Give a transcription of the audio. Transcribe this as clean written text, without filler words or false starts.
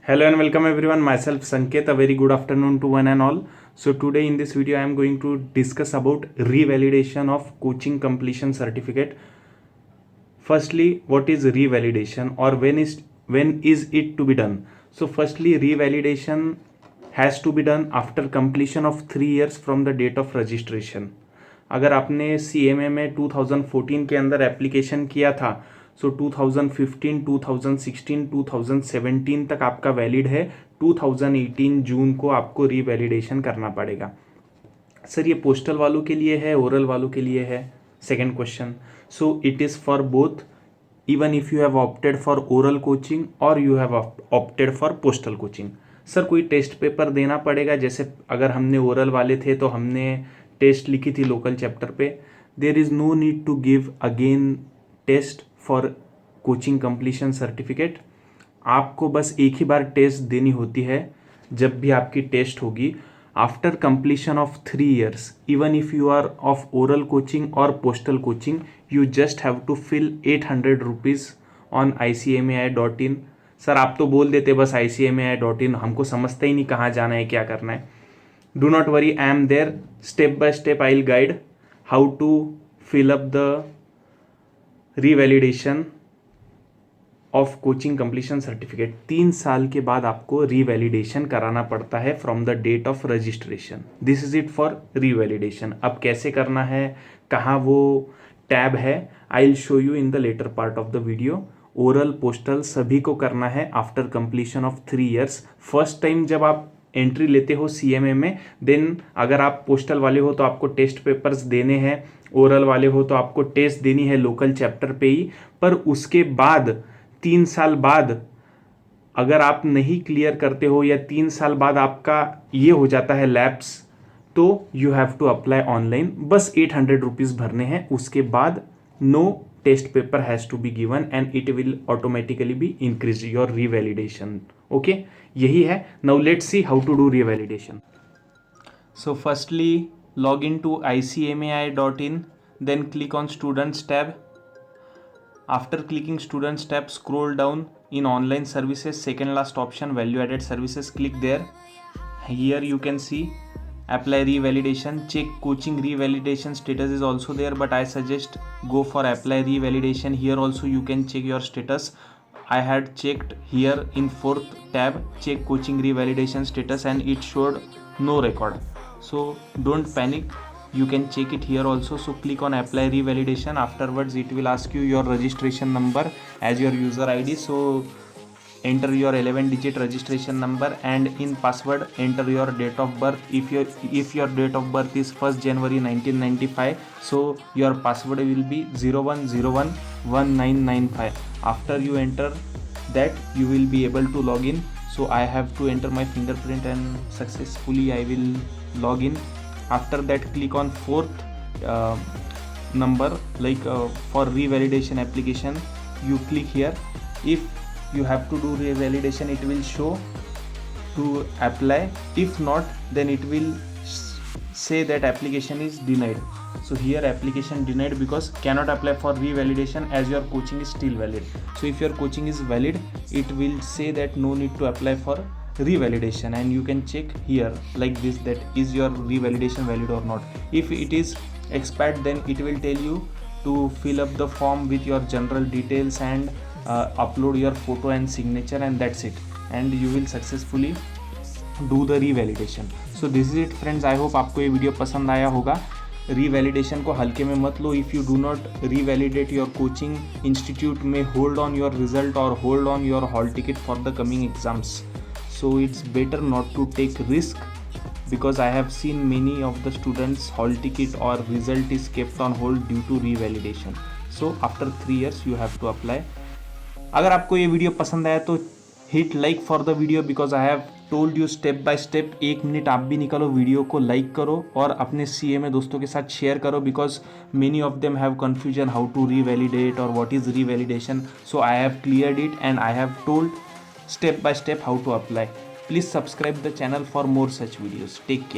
Hello and welcome everyone. Myself Sanket. A very good afternoon to one and all. So today in this video I am going to discuss about revalidation of coaching completion certificate. Firstly, what is revalidation or when is it to be done? So firstly, revalidation has to be done after completion of 3 years from the date of registration. अगर आपने CMA में 2014 के अंदर application किया था सो 2015, 2016, 2017 तक आपका valid है. 2018 जून को आपको रीवैलिडेशन करना पड़ेगा. सर ये पोस्टल वालों के लिए है, ओरल वालों के लिए है? Second question. So it is for both, even if you have opted for oral coaching और you have opted for postal coaching. Sir कोई टेस्ट पेपर देना पड़ेगा? जैसे अगर हमने ओरल वाले थे तो हमने टेस्ट लिखी थी लोकल चैप्टर पे. There is no need to give again test for coaching completion certificate. आपको बस एक ही बार टेस्ट देनी होती है जब भी आपकी टेस्ट होगी after completion of 3 years. Even if you are of oral coaching और postal coaching you just have to fill 800 rupees on ICMAI.in. Sir आप तो बोल देते बस ICMAI.in, हमको समझता ही नहीं कहाँ जाना है, क्या करना है. Do not worry, I am there. Step by step I will guide how to fill up the revalidation of coaching completion certificate. 3 साल के बाद आपको रीवैलिडेशन कराना पड़ता है from the date of registration. This is it for revalidation. अब कैसे करना है, कहाँ वो टैब है, I will show you in the later part of the video. Oral postal सभी को करना है after completion of 3 years. First time जब आप एंट्री लेते हो CMA में, देन अगर आप पोस्टल वाले हो तो आपको टेस्ट पेपर्स देने हैं, ओरल वाले हो तो आपको टेस्ट देनी है लोकल चैप्टर पे ही. पर उसके बाद 3 साल बाद अगर आप नहीं क्लियर करते हो या 3 साल बाद आपका ये हो जाता है लैप्स, तो you have to apply online. बस 800 रुपीज़ भरने हैं. उसके बाद no test paper has to be given and it will automatically be increase your revalidation. Okay, यही है. Now let's see how to do revalidation. So firstly log in to ICMAI.in, then click on students tab. After clicking students tab, scroll down in online services, second last option value added services, click there. Here you can see apply revalidation. Check coaching revalidation status is also there, but I suggest go for apply revalidation. Here also you can check your status. I had checked here in 4th tab, check coaching revalidation status, and it showed no record. So don't panic, you can check it here also. So click on apply revalidation. Afterwards it will ask you your registration number as your user ID. So enter your 11-digit registration number and in password enter your date of birth. If your date of birth is 1st January 1995, so your password will be 01011995. After you enter that, you will be able to log in. So I have to enter my fingerprint and successfully I will log in. After that, click on 4th number, like for revalidation application, you click here. If you have to do revalidation, it will show to apply. If not, then it will say that application is denied. So here application denied because cannot apply for revalidation as your coaching is still valid. So if your coaching is valid, it will say that no need to apply for revalidation, and you can check here like this, that is your revalidation valid or not. If it is expired, then it will tell you to fill up the form with your general details and upload your photo and signature, and that's it, and you will successfully do the revalidation. So this is it friends. I hope आपको ये video पसंद आया होगा. रीवैलिडेशन को हल्के में मत लो. If you do not revalidate your coaching, institute में होल्ड ऑन योर रिजल्ट और hold on your hall ticket for the coming exams. So it's better not to take risk, because I have seen many of the students hall ticket or result is kept on hold due to revalidation. So after 3 years you have to apply. अगर आपको ये video पसंद आया तो hit like for the video, because I have told you step by step. 1 minute आप भी निकालो, video को लाइक करो और अपने CMA दोस्तों के साथ शेयर करो, because many of them have confusion how to revalidate और what is revalidation. So I have cleared it and I have told step by step how to apply. Please subscribe the channel for more such videos. Take care.